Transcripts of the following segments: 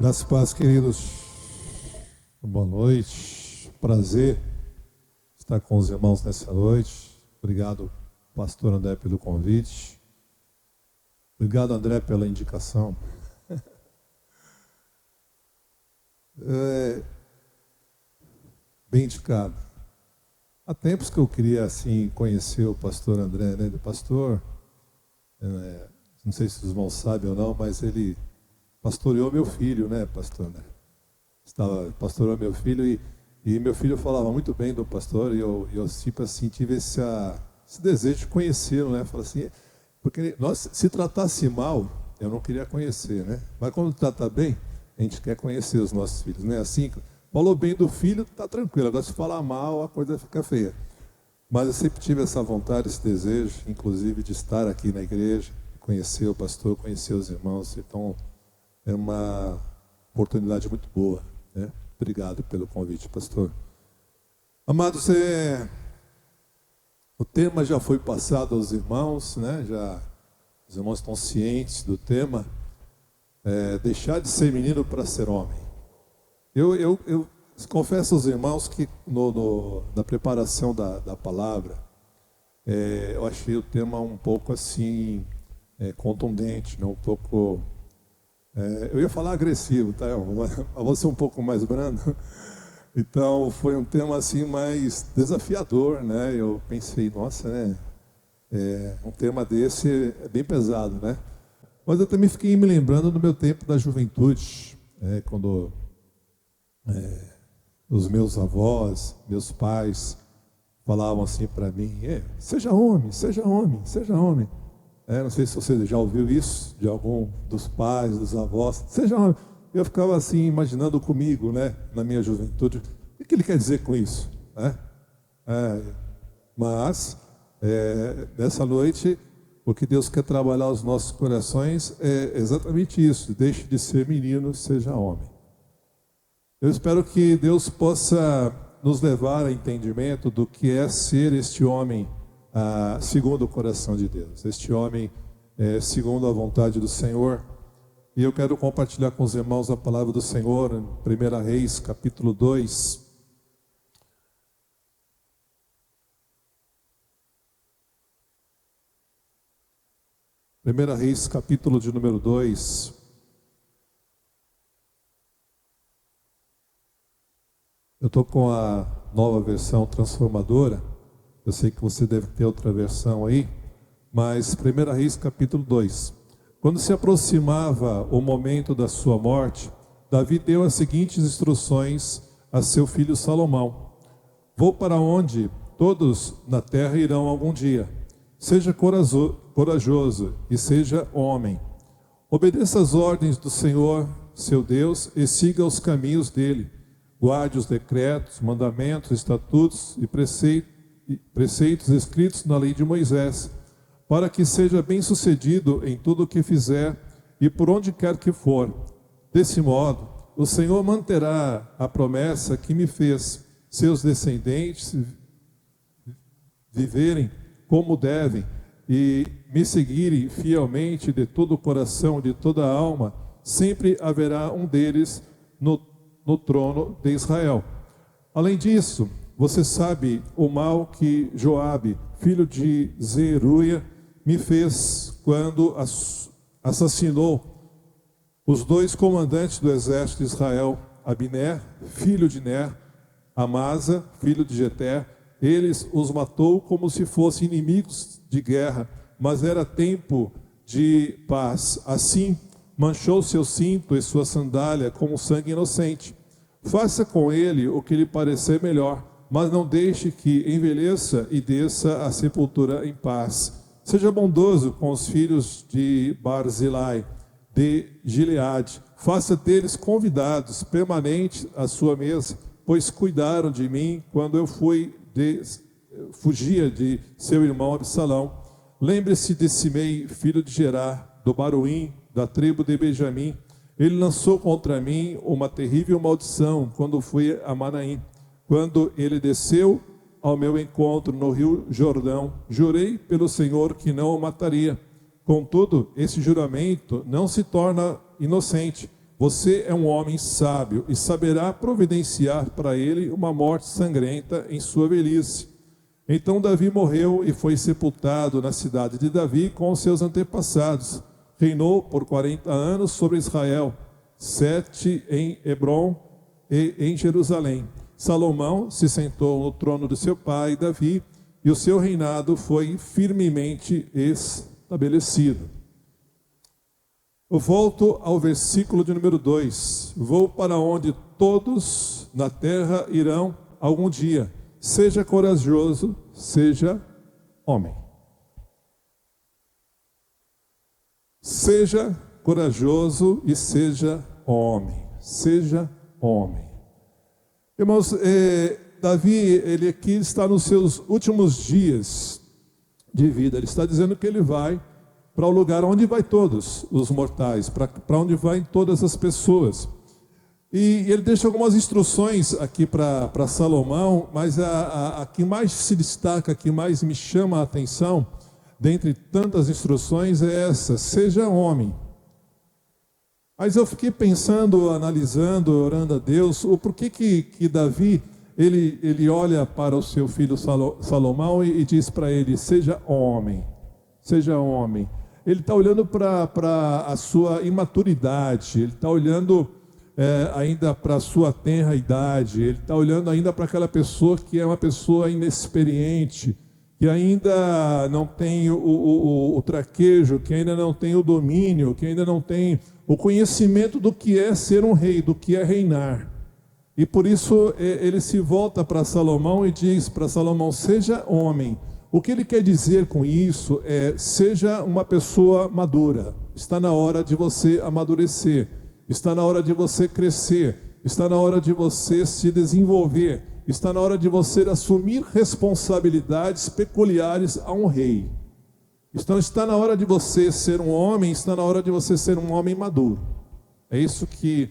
Graças e paz, queridos. Boa noite. Prazer estar com os irmãos nessa noite. Obrigado, pastor André, pelo convite. Obrigado, André, pela indicação. Bem indicado. Há tempos que eu queria assim conhecer o pastor André, né? O pastor, não sei se os irmãos sabem ou não, mas ele pastoreou meu filho, né, pastor? Né? Pastoreou meu filho e meu filho falava muito bem do pastor e eu tipo assim, tive esse desejo de conhecê-lo, né? Falei assim, porque nós, se tratasse mal, eu não queria conhecer, né? Mas quando trata bem, a gente quer conhecer os nossos filhos, né? Assim, falou bem do filho, tá tranquilo. Agora se falar mal, a coisa fica feia. Mas eu sempre tive essa vontade, esse desejo, inclusive de estar aqui na igreja, conhecer o pastor, conhecer os irmãos. Então, é uma oportunidade muito boa, né? Obrigado pelo convite, pastor. Amados, o tema já foi passado aos irmãos, né? Os irmãos estão cientes do tema. Deixar de ser menino para ser homem. Eu confesso aos irmãos que na preparação da palavra, eu achei o tema um pouco assim, contundente, né? Um pouco... eu ia falar agressivo, tá? Eu vou ser um pouco mais brando. Então, foi um tema assim mais desafiador, né? Eu pensei, nossa, né? Um tema desse é bem pesado, né? Mas eu também fiquei me lembrando do meu tempo da juventude, quando os meus avós, meus pais falavam assim para mim, seja homem, seja homem, seja homem. Não sei se você já ouviu isso de algum dos pais, dos avós. Seja homem. Eu ficava assim, imaginando comigo, né, na minha juventude, o que ele quer dizer com isso? Mas, nessa noite, o que Deus quer trabalhar os nossos corações é exatamente isso. Deixe de ser menino, seja homem. Eu espero que Deus possa nos levar a entendimento do que é ser este homem segundo o coração de Deus. Este homem segundo a vontade do Senhor. E eu quero compartilhar com os irmãos a palavra do Senhor em 1 Reis, capítulo 2. Primeira Reis, capítulo de número 2. Eu estou com a nova versão transformadora. Eu sei que você deve ter outra versão aí. Mas 1 Reis, capítulo 2. Quando se aproximava o momento da sua morte, Davi deu as seguintes instruções a seu filho Salomão: vou para onde todos na terra irão algum dia. Seja corajoso e seja homem. Obedeça as ordens do Senhor, seu Deus, e siga os caminhos dele. Guarde os decretos, mandamentos, estatutos e preceitos escritos na lei de Moisés, para que seja bem-sucedido em tudo o que fizer e por onde quer que for. Desse modo, o Senhor manterá a promessa que me fez. Seus descendentes viverem como devem e me seguirem fielmente de todo o coração, de toda a alma, sempre haverá um deles no trono de Israel. Além disso, você sabe o mal que Joabe, filho de Zeruia, me fez quando assassinou os dois comandantes do exército de Israel, Abner, filho de Ner, Amasa, filho de Jeter. Eles os matou como se fossem inimigos de guerra, mas era tempo de paz. Assim, manchou seu cinto e sua sandália com sangue inocente. Faça com ele o que lhe parecer melhor, mas não deixe que envelheça e desça à sepultura em paz. Seja bondoso com os filhos de Barzilai, de Gileade. Faça deles convidados permanentes à sua mesa, pois cuidaram de mim quando eu fugia de seu irmão Absalão. Lembre-se de Simei, filho de Gerá, do Baruim, da tribo de Benjamim. Ele lançou contra mim uma terrível maldição quando fui a Manaim. Quando ele desceu ao meu encontro no rio Jordão, jurei pelo Senhor que não o mataria. Contudo, esse juramento não se torna inocente, você é um homem sábio e saberá providenciar para ele uma morte sangrenta em sua velhice. Então Davi morreu e foi sepultado na cidade de Davi com os seus antepassados. Reinou por 40 anos sobre Israel, 7 em Hebrom e em Jerusalém. Salomão se sentou no trono de seu pai Davi, e o seu reinado foi firmemente estabelecido. Eu volto ao versículo de número 2. Vou para onde todos na terra irão algum dia. Seja corajoso, seja homem. Seja corajoso e seja homem. Seja homem. Irmãos, Davi, ele aqui está nos seus últimos dias de vida. Ele está dizendo que ele vai para o lugar onde vai todos os mortais, para onde vai todas as pessoas. E ele deixa algumas instruções aqui para Salomão, mas a que mais se destaca, a que mais me chama a atenção, dentre tantas instruções, é essa: seja homem. Mas eu fiquei pensando, analisando, orando a Deus, o porquê que Davi, ele olha para o seu filho Salomão e diz para ele: seja homem, seja homem. Ele está olhando para a sua imaturidade, ele está olhando ainda para a sua tenra idade, ele está olhando ainda para aquela pessoa que é uma pessoa inexperiente, que ainda não tem o traquejo, que ainda não tem o domínio, que ainda não tem o conhecimento do que é ser um rei, do que é reinar. E por isso ele se volta para Salomão e diz para Salomão: seja homem. O que ele quer dizer com isso é: seja uma pessoa madura. Está na hora de você amadurecer, está na hora de você crescer, está na hora de você se desenvolver, está na hora de você assumir responsabilidades peculiares a um rei. Então está na hora de você ser um homem, está na hora de você ser um homem maduro. É isso que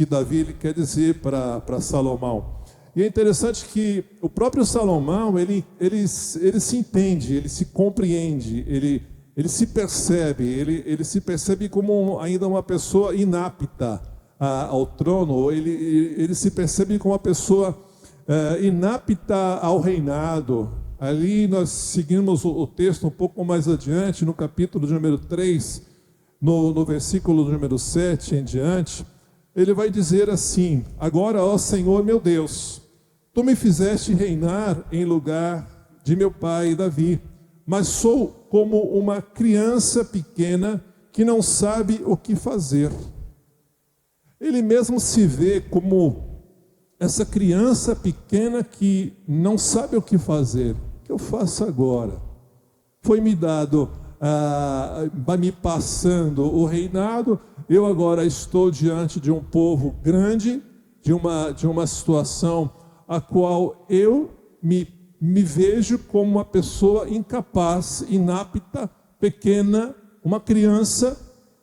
Davi ele quer dizer para Salomão. E é interessante que o próprio Salomão, ele se entende, ele se compreende, ele se percebe, ele se percebe como ainda uma pessoa inapta ao trono, ele se percebe como uma pessoa inapta ao reinado. Ali nós seguimos o texto um pouco mais adiante, no capítulo de número 3, no versículo número 7 em diante, ele vai dizer assim: agora, ó Senhor meu Deus, tu me fizeste reinar em lugar de meu pai Davi, mas sou como uma criança pequena que não sabe o que fazer. Ele mesmo se vê como essa criança pequena que não sabe o que fazer. O que eu faço agora? Foi me dado, vai me passando o reinado, eu agora estou diante de um povo grande, de uma situação a qual eu me vejo como uma pessoa incapaz, inapta, pequena, uma criança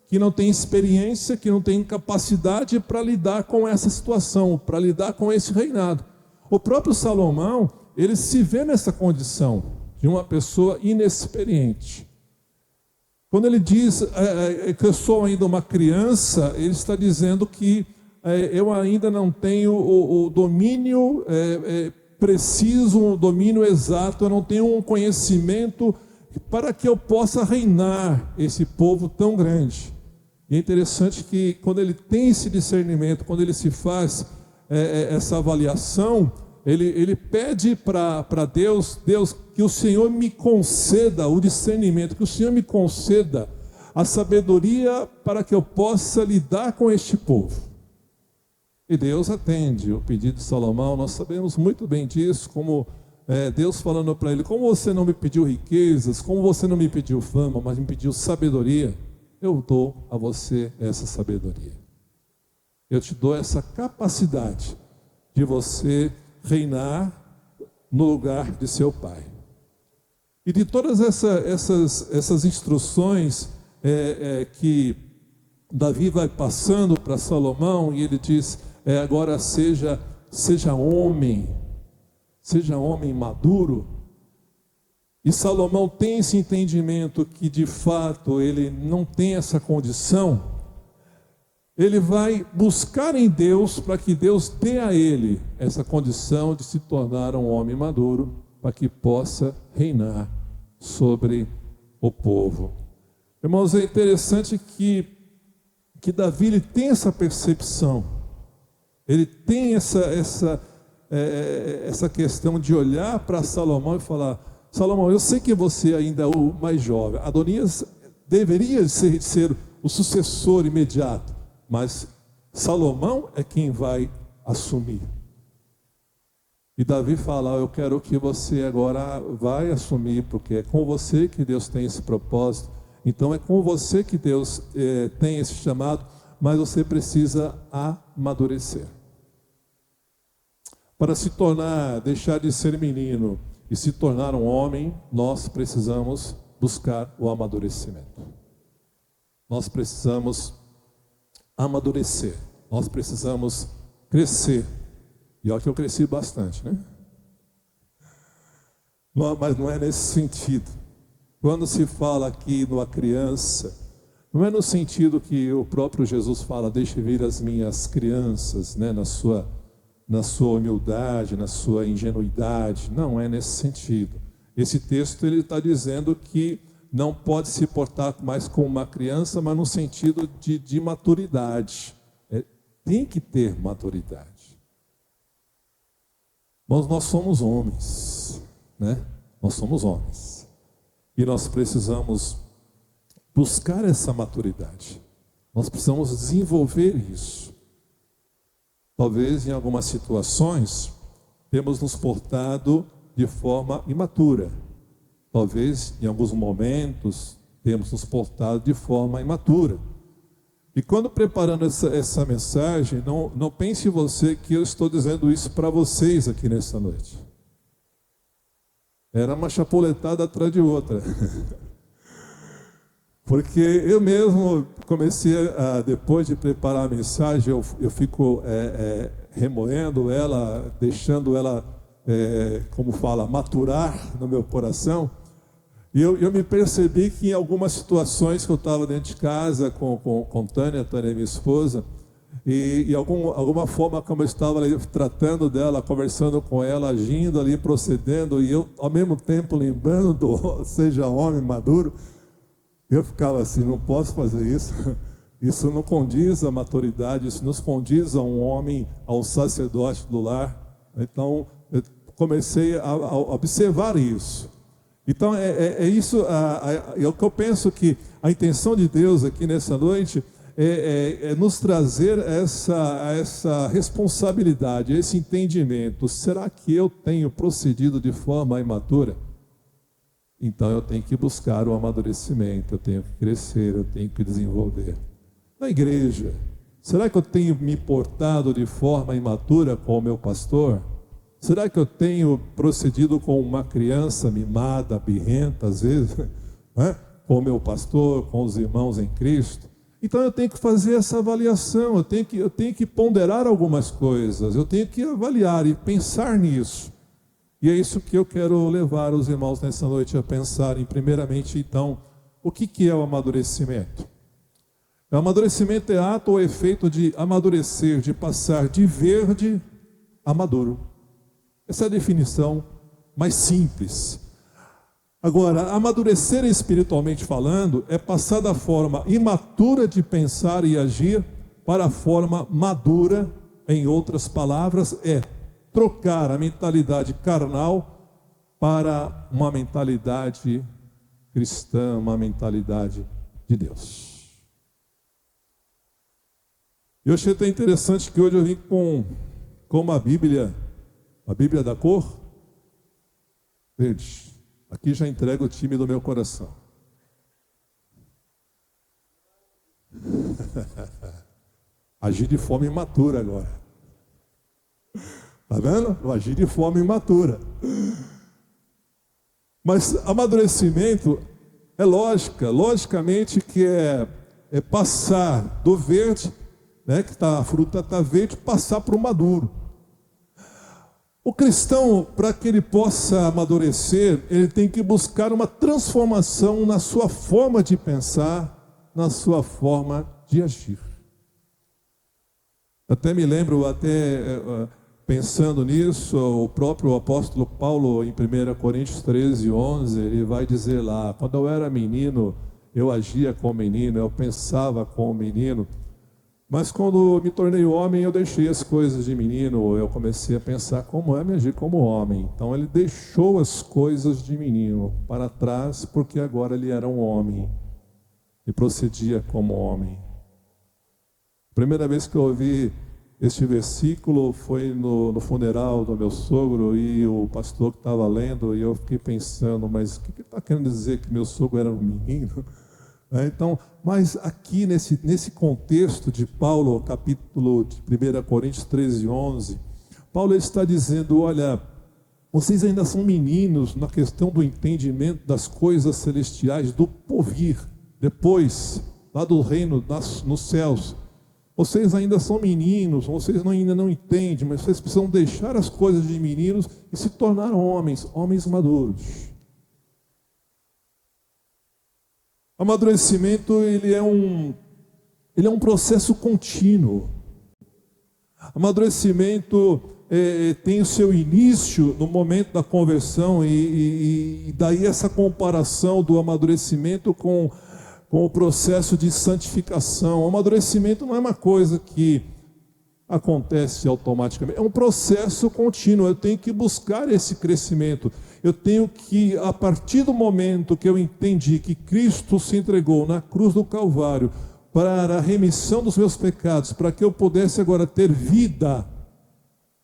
que não tem experiência, que não tem capacidade para lidar com essa situação, para lidar com esse reinado. O próprio Salomão, ele se vê nessa condição de uma pessoa inexperiente. Quando ele diz que eu sou ainda uma criança, ele está dizendo que eu ainda não tenho o domínio preciso, o domínio exato, eu não tenho um conhecimento para que eu possa reinar esse povo tão grande. E é interessante que quando ele tem esse discernimento, quando ele se faz essa avaliação, ele pede para Deus, que o Senhor me conceda o discernimento, que o Senhor me conceda a sabedoria para que eu possa lidar com este povo. E Deus atende o pedido de Salomão. Nós sabemos muito bem disso, como Deus falando para ele: como você não me pediu riquezas, como você não me pediu fama, mas me pediu sabedoria, eu dou a você essa sabedoria. Eu te dou essa capacidade de você reinar no lugar de seu pai. E de todas essas instruções que Davi vai passando para Salomão, e ele diz: agora seja homem maduro. E Salomão tem esse entendimento que de fato ele não tem essa condição. ele vai buscar em Deus para que Deus dê a ele essa condição de se tornar um homem maduro, para que possa reinar sobre o povo. Irmãos, é interessante que Davi ele tem essa percepção, ele tem essa questão de olhar para Salomão e falar: Salomão, eu sei que você ainda é o mais jovem, Adonias deveria ser o sucessor imediato, mas Salomão é quem vai assumir. E Davi fala: eu quero que você agora vai assumir, porque é com você que Deus tem esse propósito, então é com você que Deus tem esse chamado, mas você precisa amadurecer. Para se tornar, deixar de ser menino e se tornar um homem, nós precisamos buscar o amadurecimento. Nós precisamos amadurecer, nós precisamos crescer. E olha que eu cresci bastante, né? Mas não é nesse sentido. Quando se fala aqui numa criança, não é no sentido que o próprio Jesus fala: deixe vir as minhas crianças, né? Na sua humildade, na sua ingenuidade. Não é nesse sentido. Esse texto ele está dizendo que não pode se portar mais como uma criança, mas no sentido de maturidade. Tem que ter maturidade. Mas nós somos homens, né? Nós somos homens. E nós precisamos buscar essa maturidade. Nós precisamos desenvolver isso. Talvez em algumas situações temos nos portado de forma imatura. Talvez em alguns momentos temos nos portado de forma imatura. E quando preparando essa mensagem, não pense você que eu estou dizendo isso para vocês aqui nessa noite. Era uma chapuletada atrás de outra. Porque eu mesmo comecei, depois de preparar a mensagem, eu fico remoendo ela, deixando ela, como fala, maturar no meu coração. E eu me percebi que em algumas situações que eu estava dentro de casa com Tânia minha esposa, e alguma forma como eu estava ali, tratando dela, conversando com ela, agindo ali, procedendo, e eu ao mesmo tempo lembrando do seja homem maduro, eu ficava assim: não posso fazer isso, isso não condiz à maturidade, isso não condiz a um homem, a um sacerdote do lar. Então eu comecei a observar isso. Então é isso, é o que eu penso que a intenção de Deus aqui nessa noite é nos trazer essa responsabilidade, esse entendimento. Será que eu tenho procedido de forma imatura? Então eu tenho que buscar o amadurecimento, eu tenho que crescer, eu tenho que desenvolver. Na igreja, será que eu tenho me portado de forma imatura com o meu pastor? Será que eu tenho procedido com uma criança mimada, birrenta, às vezes, né? Com o meu pastor, com os irmãos em Cristo? Então eu tenho que fazer essa avaliação, eu tenho que ponderar algumas coisas, eu tenho que avaliar e pensar nisso. E é isso que eu quero levar os irmãos nessa noite a pensarem. Primeiramente, então, o que é o amadurecimento? O amadurecimento é ato ou efeito de amadurecer, de passar de verde a maduro. Essa é a definição mais simples. Agora, amadurecer espiritualmente falando é passar da forma imatura de pensar e agir para a forma madura. Em outras palavras, é trocar a mentalidade carnal para uma mentalidade cristã, uma mentalidade de Deus. Eu achei até interessante que hoje eu vim com uma Bíblia. A Bíblia da cor verde. Aqui já entrego o time do meu coração. Agir de forma imatura agora. Está vendo? Eu agi de forma imatura. Mas amadurecimento é logicamente que é passar do verde, né, que a fruta está verde, passar para o maduro. O cristão, para que ele possa amadurecer, ele tem que buscar uma transformação na sua forma de pensar, na sua forma de agir. Até me lembro, pensando nisso, o próprio apóstolo Paulo, em 1 Coríntios 13, 11, ele vai dizer lá: quando eu era menino, eu agia como menino, eu pensava como menino, mas quando me tornei homem, eu deixei as coisas de menino, eu comecei a pensar como é me agir como homem. Então ele deixou as coisas de menino para trás, porque agora ele era um homem e procedia como homem. A primeira vez que eu ouvi este versículo foi no funeral do meu sogro, e o pastor que estava lendo, e eu fiquei pensando, mas o que está querendo dizer que meu sogro era um menino? Então, mas aqui nesse contexto de Paulo, capítulo de 1 Coríntios 13, 11, Paulo está dizendo: olha, vocês ainda são meninos na questão do entendimento das coisas celestiais, do porvir, depois, lá do reino nos céus. Vocês ainda são meninos, vocês ainda não entendem, mas vocês precisam deixar as coisas de meninos e se tornar homens maduros. Amadurecimento, ele é um processo contínuo. Amadurecimento tem o seu início no momento da conversão, e daí essa comparação do amadurecimento com o processo de santificação. O amadurecimento não é uma coisa que acontece automaticamente, é um processo contínuo. Eu tenho que buscar esse crescimento. Eu tenho que, a partir do momento que eu entendi que Cristo se entregou na cruz do Calvário para a remissão dos meus pecados, para que eu pudesse agora ter vida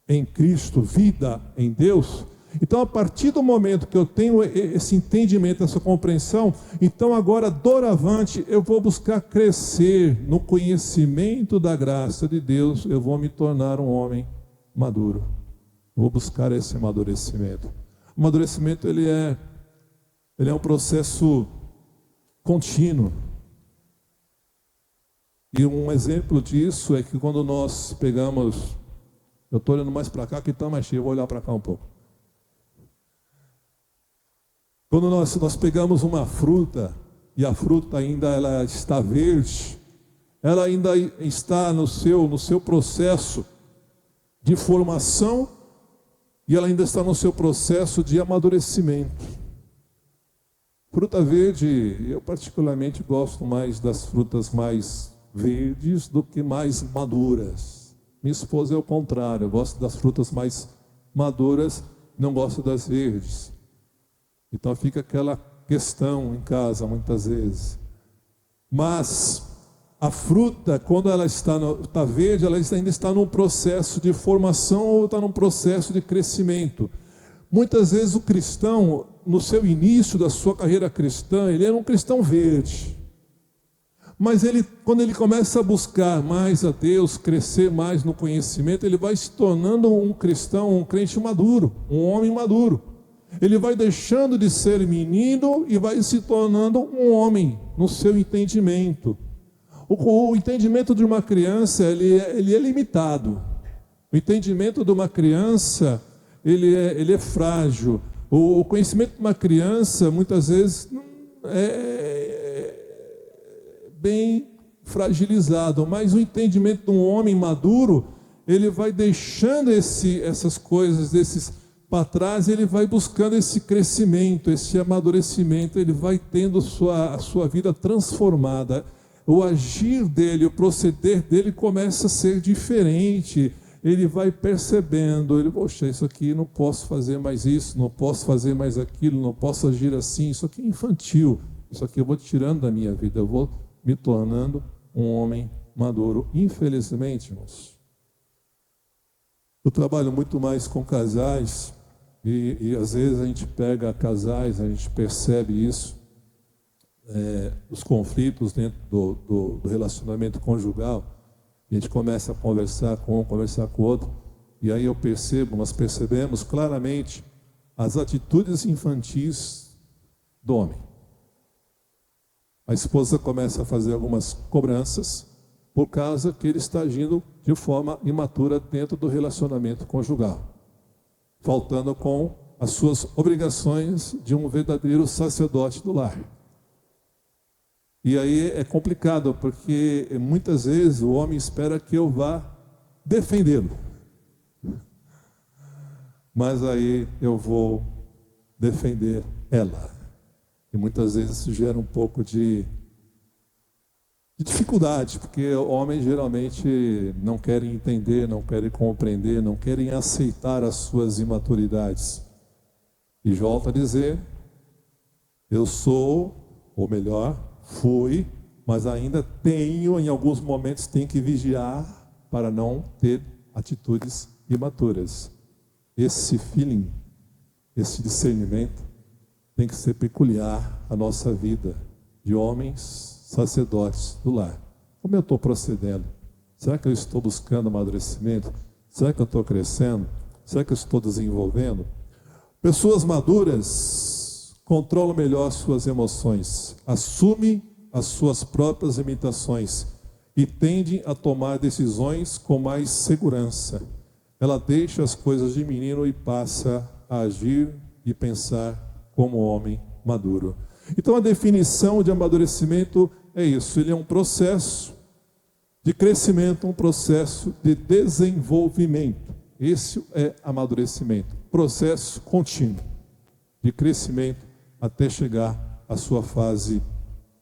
em Cristo, vida em Deus. Então, a partir do momento que eu tenho esse entendimento, essa compreensão, então agora, doravante, eu vou buscar crescer no conhecimento da graça de Deus. Eu vou me tornar um homem maduro. Vou buscar esse amadurecimento. O amadurecimento, ele é um processo contínuo. E um exemplo disso é que quando nós pegamos... Eu estou olhando mais para cá, que está mais cheio, eu vou olhar para cá um pouco. Quando nós pegamos uma fruta, e a fruta ainda ela está verde, ela ainda está no seu processo de formação, e ela ainda está no seu processo de amadurecimento. Fruta verde, eu particularmente gosto mais das frutas mais verdes do que mais maduras. Minha esposa é o contrário, eu gosto das frutas mais maduras, não gosto das verdes. Então fica aquela questão em casa muitas vezes. Mas a fruta, quando ela está verde, ela ainda está num processo de formação ou está num processo de crescimento. Muitas vezes o cristão, no seu início da sua carreira cristã, ele era um cristão verde. Mas quando ele começa a buscar mais a Deus, crescer mais no conhecimento, ele vai se tornando um cristão, um crente maduro, um homem maduro. Ele vai deixando de ser menino e vai se tornando um homem no seu entendimento. O entendimento de uma criança, ele é limitado. O entendimento de uma criança, ele é frágil. O conhecimento de uma criança, muitas vezes, é bem fragilizado. Mas o entendimento de um homem maduro, ele vai deixando essas coisas, para trás, ele vai buscando esse crescimento, esse amadurecimento, ele vai tendo a sua vida transformada. O agir dele, o proceder dele começa a ser diferente. Ele vai percebendo, poxa, isso aqui não posso fazer mais isso, não posso fazer mais aquilo, não posso agir assim, isso aqui é infantil, isso aqui eu vou tirando da minha vida, eu vou me tornando um homem maduro. Infelizmente, irmãos, eu trabalho muito mais com casais, e às vezes a gente pega casais, a gente percebe isso, os conflitos dentro do relacionamento conjugal, e a gente começa a conversar com um, conversar com o outro, e aí nós percebemos claramente as atitudes infantis do homem. A esposa começa a fazer algumas cobranças, por causa que ele está agindo de forma imatura dentro do relacionamento conjugal, faltando com as suas obrigações de um verdadeiro sacerdote do lar. E aí é complicado, porque muitas vezes o homem espera que eu vá defendê-lo. Mas aí eu vou defender ela. E muitas vezes isso gera um pouco de dificuldade, porque homens geralmente não querem entender, não querem compreender, não querem aceitar as suas imaturidades. E volto a dizer, eu sou, ou melhor, fui, mas ainda tenho, em alguns momentos, tenho que vigiar para não ter atitudes imaturas. Esse feeling, esse discernimento tem que ser peculiar à nossa vida de homens sacerdotes do lar. Como eu estou procedendo? Será que eu estou buscando amadurecimento? Será que eu estou crescendo? Será que eu estou desenvolvendo? Pessoas maduras controlam melhor suas emoções, assumem as suas próprias limitações e tendem a tomar decisões com mais segurança. Ela deixa as coisas de menino e passa a agir e pensar como homem maduro. Então a definição de amadurecimento é isso, ele é um processo de crescimento, um processo de desenvolvimento. Esse é amadurecimento, processo contínuo de crescimento até chegar à sua fase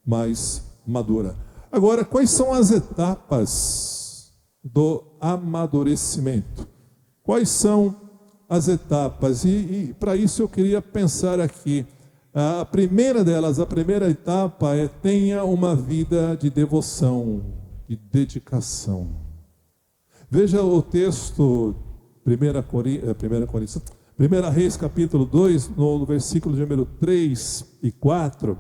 mais madura. Agora, quais são as etapas do amadurecimento? Quais são as etapas? E para isso eu queria pensar aqui. A primeira delas, a primeira etapa é: tenha uma vida de devoção, de dedicação. Veja o texto, 1 Reis capítulo 2, no versículo de número 3 e 4.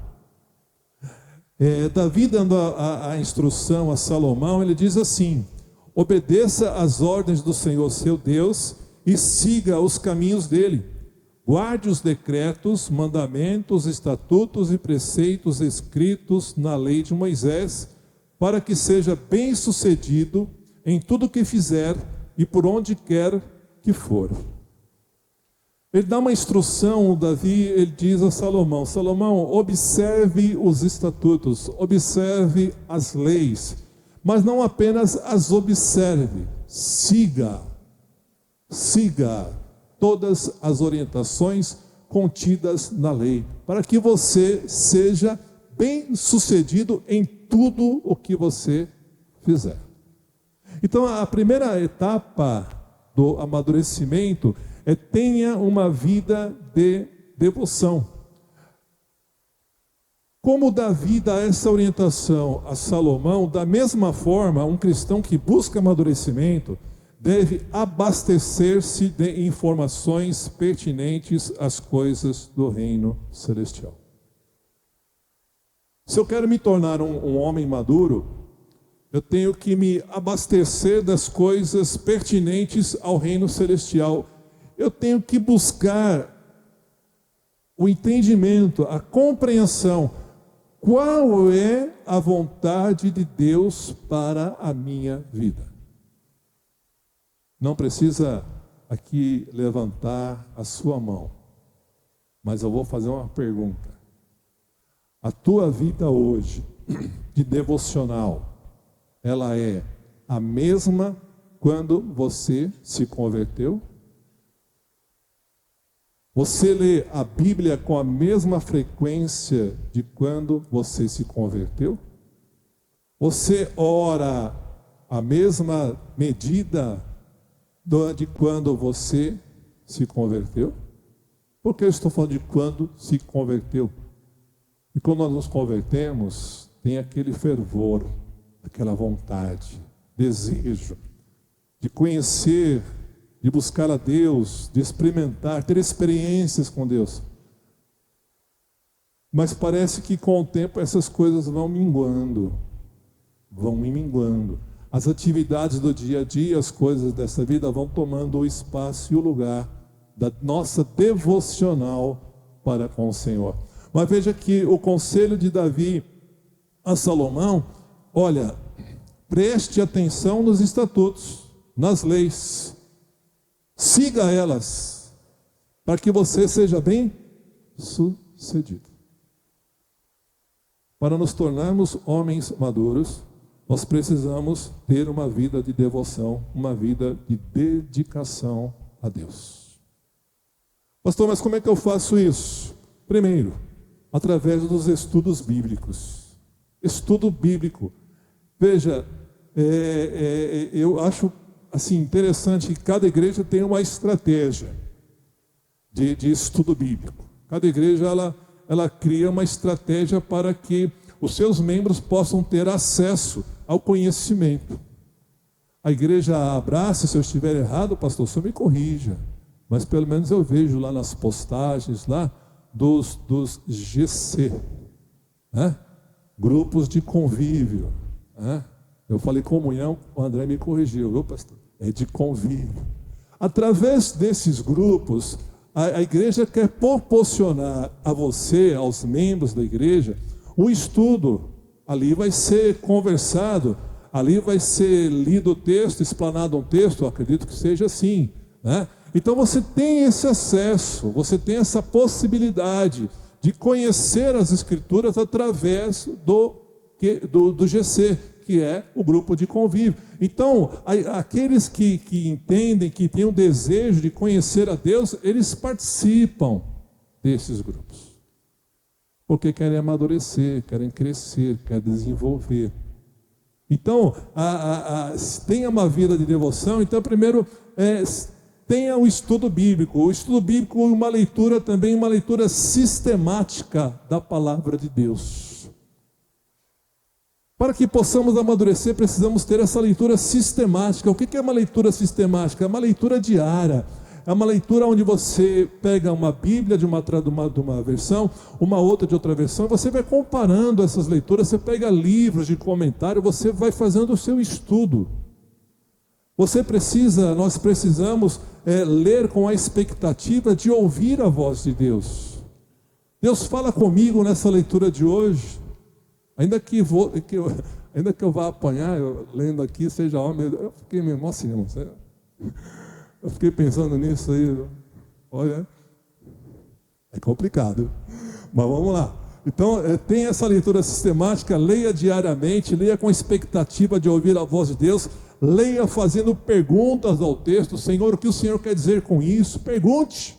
Davi dando a instrução a Salomão, ele diz assim: obedeça às ordens do Senhor seu Deus e siga os caminhos dele. Guarde os decretos, mandamentos, estatutos e preceitos escritos na lei de Moisés, para que seja bem-sucedido em tudo que fizer e por onde quer que for. Ele dá uma instrução, Davi, ele diz a Salomão: Salomão, observe os estatutos, observe as leis, mas não apenas as observe, siga todas as orientações contidas na lei, para que você seja bem-sucedido em tudo o que você fizer. Então, a primeira etapa do amadurecimento é: tenha uma vida de devoção. Como Davi dá essa orientação a Salomão, da mesma forma, um cristão que busca amadurecimento deve abastecer-se de informações pertinentes às coisas do reino celestial. Se eu quero me tornar um homem maduro, eu tenho que me abastecer das coisas pertinentes ao reino celestial. Eu tenho que buscar o entendimento, a compreensão. Qual é a vontade de Deus para a minha vida? Não precisa aqui levantar a sua mão, mas eu vou fazer uma pergunta. A tua vida hoje, de devocional, ela é a mesma quando você se converteu? Você lê a Bíblia com a mesma frequência de quando você se converteu? Você ora a mesma medida de quando você se converteu? Por que eu estou falando de quando se converteu? E quando nós nos convertemos, tem aquele fervor, aquela vontade, desejo de conhecer, de buscar a Deus, de experimentar, ter experiências com Deus. Mas parece que com o tempo essas coisas vão minguando. As atividades do dia a dia, as coisas dessa vida vão tomando o espaço e o lugar da nossa devocional para com o Senhor. Mas veja que o conselho de Davi a Salomão: olha, preste atenção nos estatutos, nas leis, siga elas, para que você seja bem sucedido. Para nos tornarmos homens maduros, nós precisamos ter uma vida de devoção, uma vida de dedicação a Deus. Pastor, mas como é que eu faço isso? Primeiro, através dos estudos bíblicos. Estudo bíblico. Veja, eu acho assim, interessante que cada igreja tem uma estratégia de estudo bíblico. Cada igreja ela cria uma estratégia para que os seus membros possam ter acesso ao conhecimento. A igreja Abraça, se eu estiver errado, pastor, só me corrija. Mas pelo menos eu vejo lá nas postagens lá dos GC, né? Grupos de convívio, né? Eu falei comunhão, o André me corrigiu, viu, pastor? É de convívio. Através desses grupos, a igreja quer proporcionar a você, aos membros da igreja, o estudo. Ali vai ser conversado, ali vai ser lido o texto, explanado um texto, eu acredito que seja assim, né? Então você tem esse acesso, você tem essa possibilidade de conhecer as Escrituras através do GC, que é o grupo de convívio. Então, aqueles que entendem, que têm o desejo de conhecer a Deus, eles participam desses grupos. Porque querem amadurecer, querem crescer, querem desenvolver. Então, tenha uma vida de devoção. Então, primeiro, tenha o estudo bíblico. O estudo bíblico é uma leitura também, uma leitura sistemática da palavra de Deus. Para que possamos amadurecer, precisamos ter essa leitura sistemática. O que é uma leitura sistemática? É uma leitura diária. É uma leitura onde você pega uma Bíblia de uma versão, uma outra de outra versão, e você vai comparando essas leituras, você pega livros de comentário, você vai fazendo o seu estudo. Nós precisamos ler com a expectativa de ouvir a voz de Deus. Deus fala comigo nessa leitura de hoje. Ainda que eu vá apanhar, lendo aqui, seja homem, eu fiquei me emocionando. Eu fiquei pensando nisso aí. Olha, é complicado. Mas vamos lá. Então, tem essa leitura sistemática, leia diariamente, leia com expectativa de ouvir a voz de Deus, leia fazendo perguntas ao texto. Senhor, o que o Senhor quer dizer com isso? Pergunte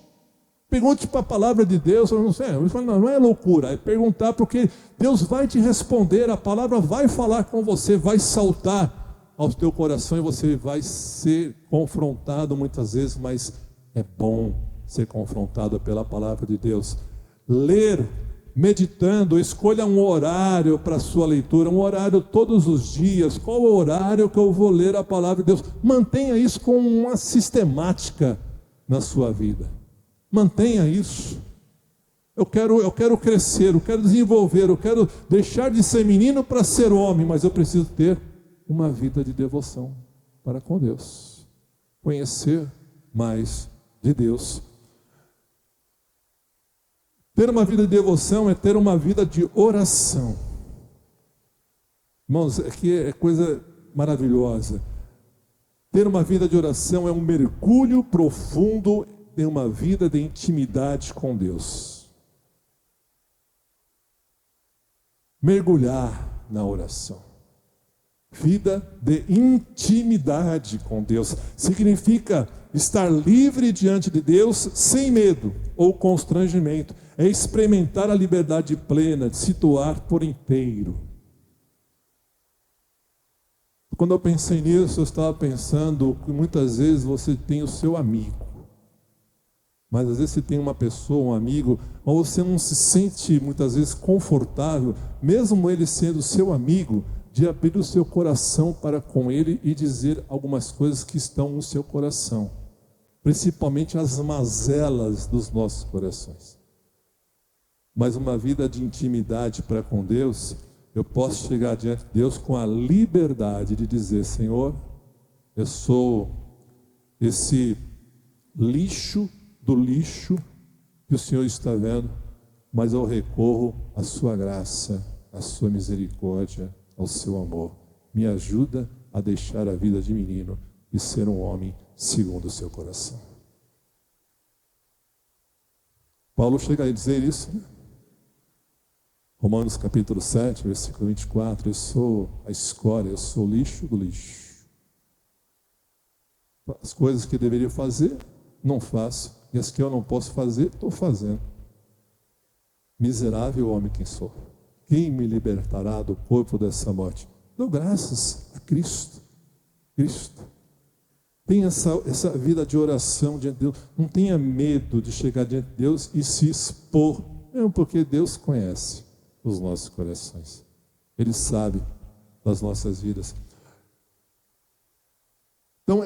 para a palavra de Deus. Eu não sei, não é loucura, é perguntar, porque Deus vai te responder, a palavra vai falar com você, vai saltar ao teu coração e você vai ser confrontado muitas vezes, mas é bom ser confrontado pela palavra de Deus. Ler, meditando, escolha um horário para a sua leitura, um horário todos os dias. Qual é o horário que eu vou ler a palavra de Deus? Mantenha isso com uma sistemática na sua vida. Mantenha isso. Eu quero crescer, eu quero desenvolver, eu quero deixar de ser menino para ser homem, mas eu preciso ter uma vida de devoção para com Deus. Conhecer mais de Deus. Ter uma vida de devoção é ter uma vida de oração. Irmãos, aqui é coisa maravilhosa. Ter uma vida de oração é um mergulho profundo em uma vida de intimidade com Deus. Mergulhar na oração. Vida de intimidade com Deus significa estar livre diante de Deus, sem medo ou constrangimento. É experimentar a liberdade plena de se doar por inteiro. Quando eu pensei nisso, eu estava pensando que muitas vezes você tem o seu amigo, mas às vezes você tem uma pessoa, um amigo, mas você não se sente muitas vezes confortável, mesmo ele sendo seu amigo, de abrir o seu coração para com ele e dizer algumas coisas que estão no seu coração, principalmente as mazelas dos nossos corações. Mas uma vida de intimidade para com Deus, eu posso chegar diante de Deus com a liberdade de dizer: Senhor, eu sou esse lixo do lixo que o Senhor está vendo, mas eu recorro à sua graça, à sua misericórdia, ao seu amor. Me ajuda a deixar a vida de menino e ser um homem segundo o seu coração. Paulo chega a dizer isso, né? Romanos capítulo 7, versículo 24, eu sou a escória, eu sou o lixo do lixo. As coisas que eu deveria fazer, não faço. E as que eu não posso fazer, estou fazendo. Miserável homem quem sou. Quem me libertará do corpo dessa morte? Dou graças a Cristo. Cristo. Tenha essa vida de oração diante de Deus. Não tenha medo de chegar diante de Deus e se expor. Mesmo porque Deus conhece os nossos corações. Ele sabe das nossas vidas. Então,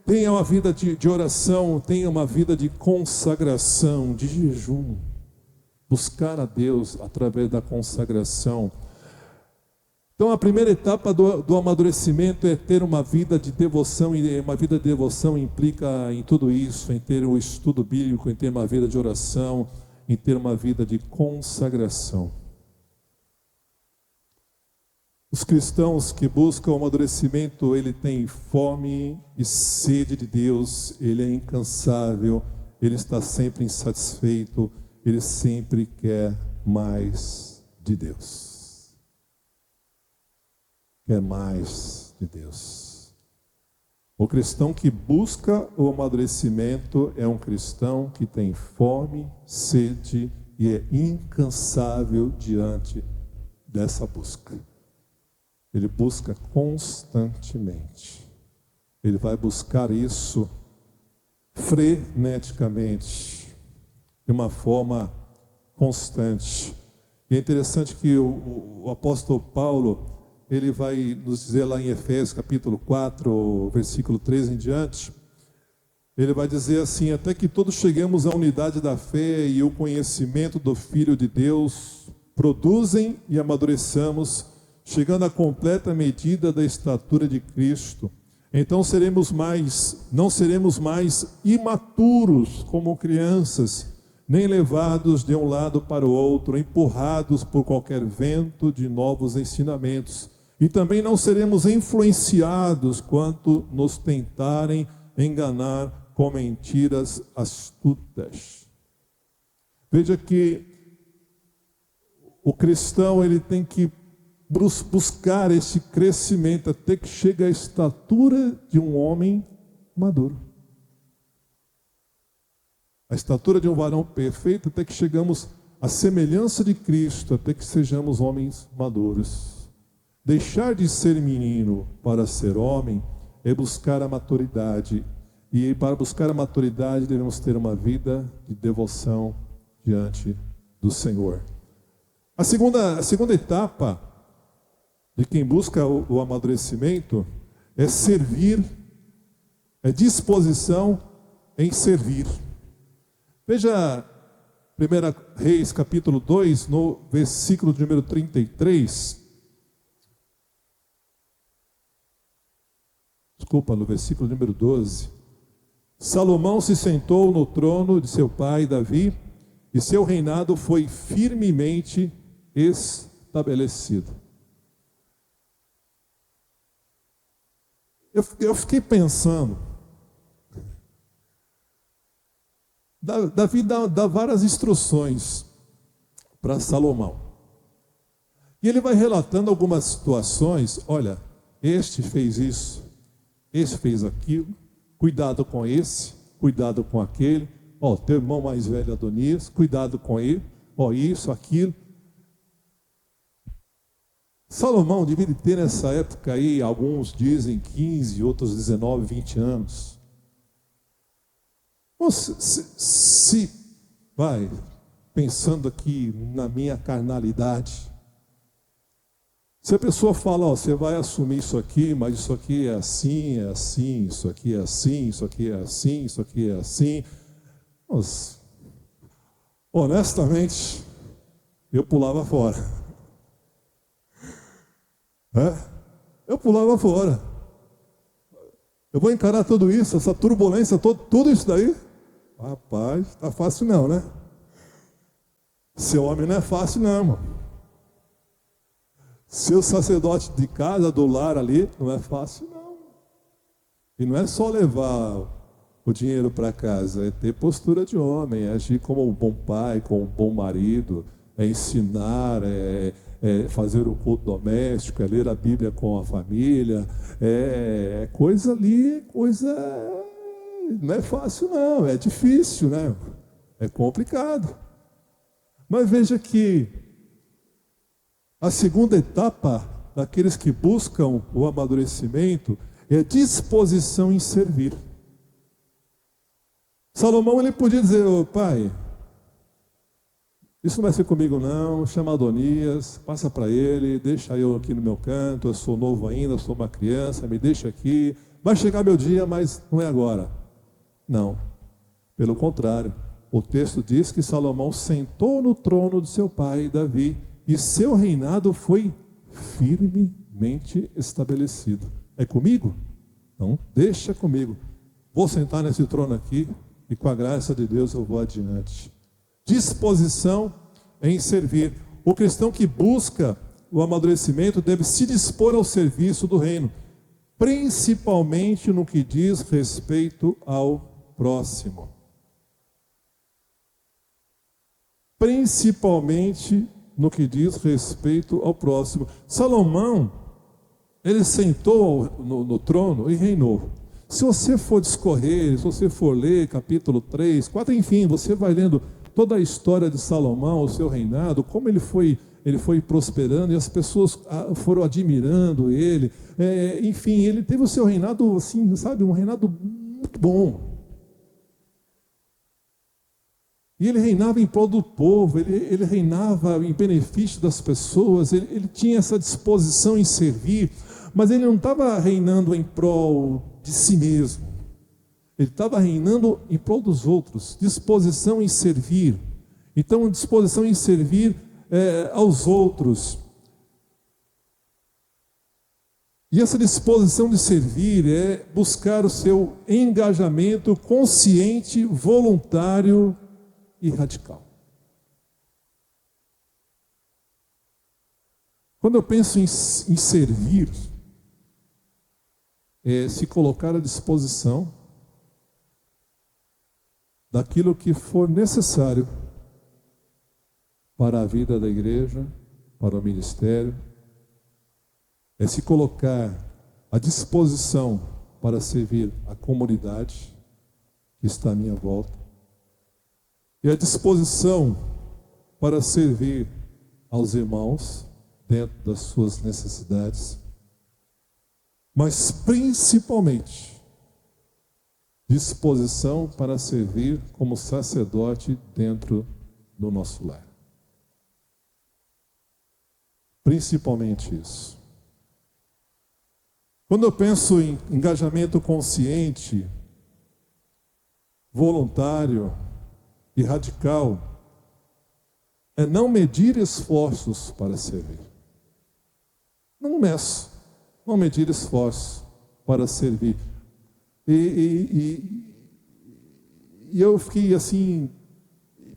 tenha uma vida de oração, tenha uma vida de consagração, de jejum. Buscar a Deus através da consagração. Então, a primeira etapa do amadurecimento é ter uma vida de devoção, e uma vida de devoção implica em tudo isso, em ter o estudo bíblico, em ter uma vida de oração, em ter uma vida de consagração. Os cristãos que buscam o amadurecimento, ele tem fome e sede de Deus, ele é incansável, ele está sempre insatisfeito, ele sempre quer mais de Deus. Quer mais de Deus. O cristão que busca o amadurecimento é um cristão que tem fome, sede e é incansável diante dessa busca. Ele busca constantemente. Ele vai buscar isso freneticamente, de uma forma constante. E é interessante que o apóstolo Paulo, ele vai nos dizer lá em Efésios capítulo 4, versículo 13 em diante, ele vai dizer assim: até que todos cheguemos à unidade da fé e o conhecimento do Filho de Deus, produzem e amadureçamos, chegando à completa medida da estatura de Cristo. Então não seremos mais imaturos como crianças, nem levados de um lado para o outro, empurrados por qualquer vento de novos ensinamentos. E também não seremos influenciados quanto nos tentarem enganar com mentiras astutas. Veja que o cristão, ele tem que buscar esse crescimento até que chegue à estatura de um homem maduro. A estatura de um varão perfeito, até que chegamos à semelhança de Cristo, até que sejamos homens maduros. Deixar de ser menino para ser homem é buscar a maturidade. E para buscar a maturidade devemos ter uma vida de devoção diante do Senhor. A segunda etapa de quem busca o amadurecimento é servir, é disposição em servir. Veja 1 Reis capítulo 2, no versículo de número 33. No versículo número 12. Salomão se sentou no trono de seu pai Davi, e seu reinado foi firmemente estabelecido. Eu fiquei pensando, Davi dá várias instruções para Salomão. E ele vai relatando algumas situações. Olha, este fez isso, esse fez aquilo, cuidado com esse, cuidado com aquele. Ó, teu irmão mais velho Adonias, cuidado com ele. Ó, isso, aquilo. Salomão devia ter nessa época aí, alguns dizem 15, outros 19, 20 anos. Vai, pensando aqui na minha carnalidade, se a pessoa fala, ó, você vai assumir isso aqui, mas isso aqui é assim, isso aqui é assim, isso aqui é assim, isso aqui é assim. Mas, honestamente, eu pulava fora. Eu pulava fora. Eu vou encarar tudo isso, essa turbulência, tudo isso daí? Rapaz, tá fácil não, né? Ser homem não é fácil não, irmão. Ser o sacerdote de casa, do lar ali, não é fácil não. E não é só levar o dinheiro para casa, é ter postura de homem, é agir como um bom pai, como um bom marido, é ensinar, é fazer o culto doméstico, é ler a Bíblia com a família, coisa ali, não é fácil não, é difícil, né? É complicado. Mas veja que a segunda etapa daqueles que buscam o amadurecimento é disposição em servir. Salomão, ele podia dizer: pai, isso não vai ser comigo não, chama Adonias, passa para ele, deixa eu aqui no meu canto, eu sou novo ainda, eu sou uma criança, me deixa aqui, vai chegar meu dia, mas não é agora. Não, pelo contrário, o texto diz que Salomão sentou no trono de seu pai Davi, e seu reinado foi firmemente estabelecido. É comigo? Não, deixa comigo. Vou sentar nesse trono aqui, e com a graça de Deus eu vou adiante. Disposição em servir. O cristão que busca o amadurecimento deve se dispor ao serviço do reino, principalmente no que diz respeito ao próximo. Principalmente no que diz respeito ao próximo. Salomão, ele sentou no trono e reinou. Se você for discorrer, se você for ler capítulo 3, 4, enfim, você vai lendo toda a história de Salomão, o seu reinado, como ele foi prosperando e as pessoas foram admirando ele. Enfim, ele teve o seu reinado, assim, sabe, um reinado muito bom. E ele reinava em prol do povo, ele reinava em benefício das pessoas, ele tinha essa disposição em servir, mas ele não estava reinando em prol de si mesmo. Ele estava reinando em prol dos outros, disposição em servir. Então, disposição em servir aos outros. E essa disposição de servir é buscar o seu engajamento consciente, voluntário e radical. Quando eu penso em servir, se colocar à disposição daquilo que for necessário para a vida da igreja, para o ministério, é se colocar à disposição para servir a comunidade que está à minha volta, e a disposição para servir aos irmãos dentro das suas necessidades, mas principalmente disposição para servir como sacerdote dentro do nosso lar. Principalmente isso. Quando eu penso em engajamento consciente, voluntário e radical, é não medir esforços para servir. Não medir esforços para servir. E eu fiquei assim,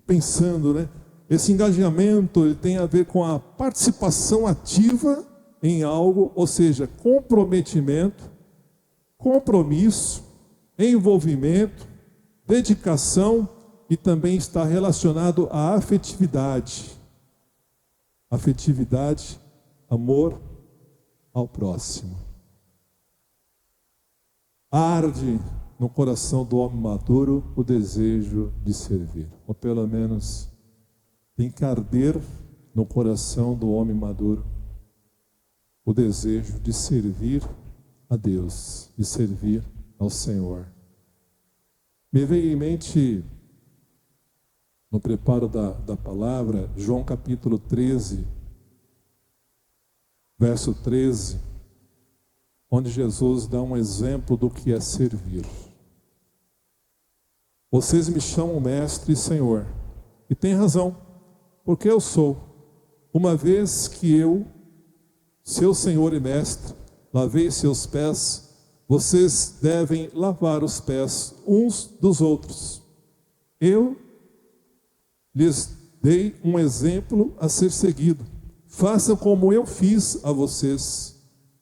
pensando, né? Esse engajamento ele tem a ver com a participação ativa em algo, ou seja, comprometimento, compromisso, envolvimento, dedicação, e também está relacionado à afetividade. Afetividade, amor ao próximo. Arde no coração do homem maduro o desejo de servir, ou pelo menos tem que arder no coração do homem maduro o desejo de servir a Deus, de servir ao Senhor. Me veio em mente, no preparo da palavra, João capítulo 13, verso 13, onde Jesus dá um exemplo do que é servir. Vocês me chamam mestre e Senhor, e tem razão, porque eu sou, uma vez que eu, seu Senhor e mestre, lavei seus pés, vocês devem lavar os pés uns dos outros. Eu lhes dei um exemplo a ser seguido. Façam como eu fiz a vocês.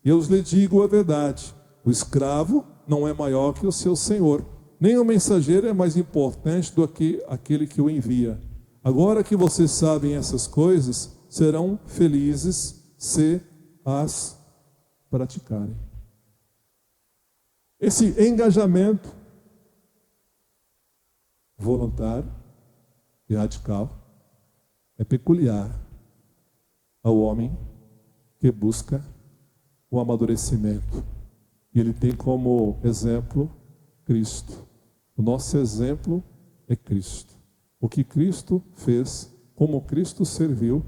Eu lhes digo a verdade: o escravo não é maior que o seu senhor, nem o mensageiro é mais importante do que aquele que o envia. Agora que vocês sabem essas coisas, serão felizes se as praticarem. Esse engajamento voluntário e radical é peculiar ao homem que busca o amadurecimento. E ele tem como exemplo Cristo. O nosso exemplo é Cristo. O que Cristo fez, como Cristo serviu,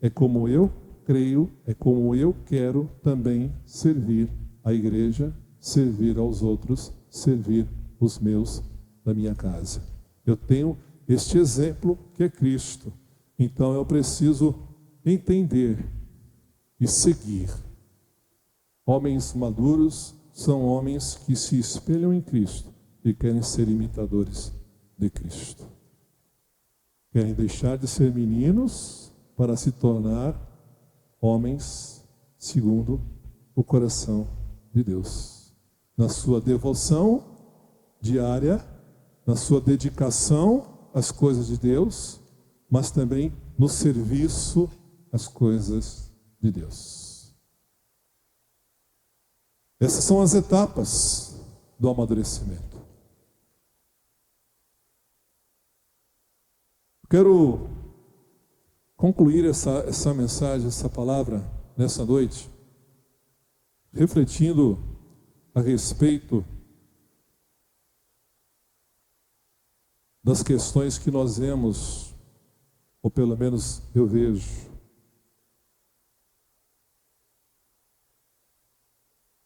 é como eu creio, é como eu quero também servir a igreja, servir aos outros, servir os meus da minha casa. Eu tenho este exemplo que é Cristo. Então eu preciso entender e seguir. Homens maduros são homens que se espelham em Cristo e querem ser imitadores de Cristo. Querem deixar de ser meninos para se tornar homens segundo o coração de Deus. Na sua devoção diária, na sua dedicação às coisas de Deus, mas também no serviço às coisas de Deus. Essas são as etapas do amadurecimento. Quero concluir essa mensagem, essa palavra, nessa noite, refletindo a respeito das questões que nós vemos, ou pelo menos eu vejo.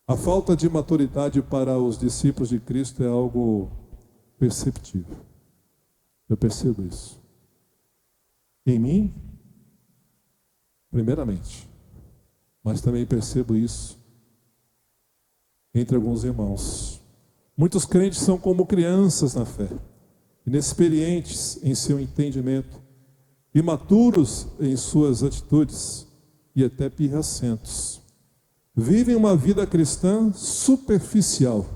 A falta de maturidade para os discípulos de Cristo é algo perceptível. Eu percebo isso. Em mim, primeiramente, mas também percebo isso entre alguns irmãos. Muitos crentes são como crianças na fé, inexperientes em seu entendimento, imaturos em suas atitudes e até pirracentos. Vivem uma vida cristã superficial,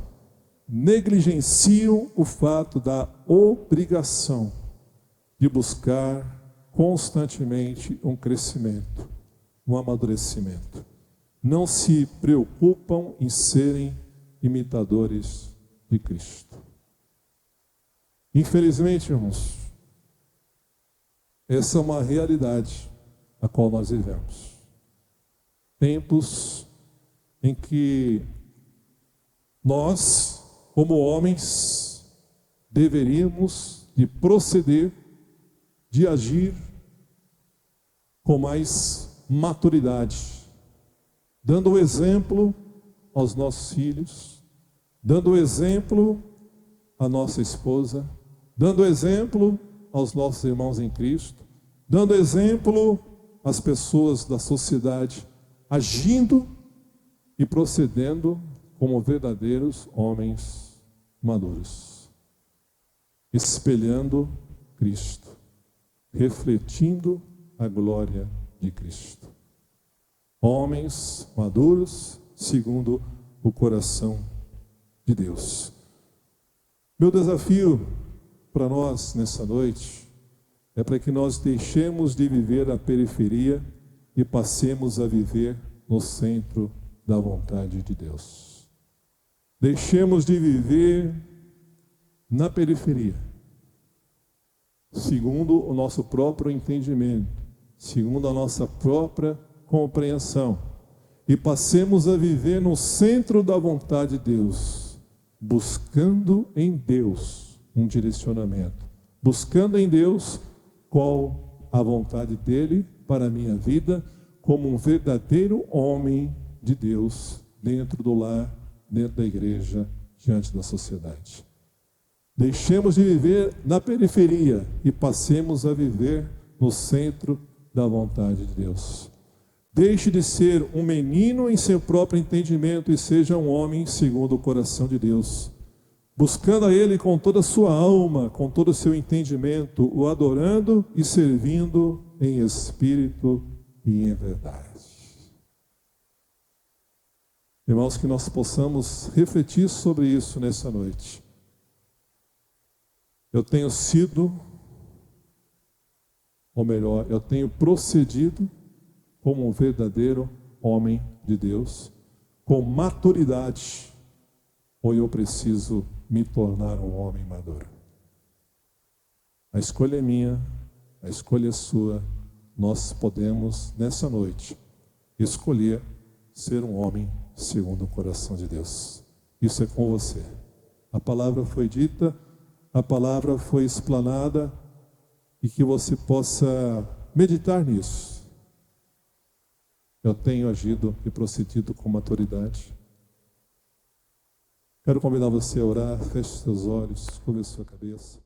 negligenciam o fato da obrigação de buscar constantemente um crescimento, um amadurecimento. Não se preocupam em serem imitadores de Cristo. Infelizmente, irmãos, essa é uma realidade a qual nós vivemos. Tempos em que nós, como homens, deveríamos de proceder, de agir com mais maturidade, dando o exemplo aos nossos filhos, dando o exemplo à nossa esposa, dando exemplo aos nossos irmãos em Cristo, dando exemplo às pessoas da sociedade, agindo e procedendo como verdadeiros homens maduros, espelhando Cristo, refletindo a glória de Cristo. Homens maduros segundo o coração de Deus. Meu desafio para nós nessa noite é para que nós deixemos de viver a periferia e passemos a viver no centro da vontade de Deus. Deixemos de viver na periferia, segundo o nosso próprio entendimento, segundo a nossa própria compreensão, e passemos a viver no centro da vontade de Deus, buscando em Deus um direcionamento, buscando em Deus qual a vontade dele para a minha vida, como um verdadeiro homem de Deus, dentro do lar, dentro da igreja, diante da sociedade. Deixemos de viver na periferia e passemos a viver no centro da vontade de Deus. Deixe de ser um menino em seu próprio entendimento e seja um homem segundo o coração de Deus, buscando a Ele com toda a sua alma, com todo o seu entendimento, o adorando e servindo em espírito e em verdade. Irmãos, que nós possamos refletir sobre isso nessa noite. Eu tenho sido ou melhor, eu tenho procedido como um verdadeiro homem de Deus, com maturidade, ou eu preciso me tornar um homem maduro? A escolha é minha, a escolha é sua. Nós podemos, nessa noite, escolher ser um homem segundo o coração de Deus. Isso é com você. A palavra foi dita, a palavra foi explanada, e que você possa meditar nisso. Eu tenho agido e procedido com maturidade. Quero convidar você a orar. Feche seus olhos, curve sua cabeça.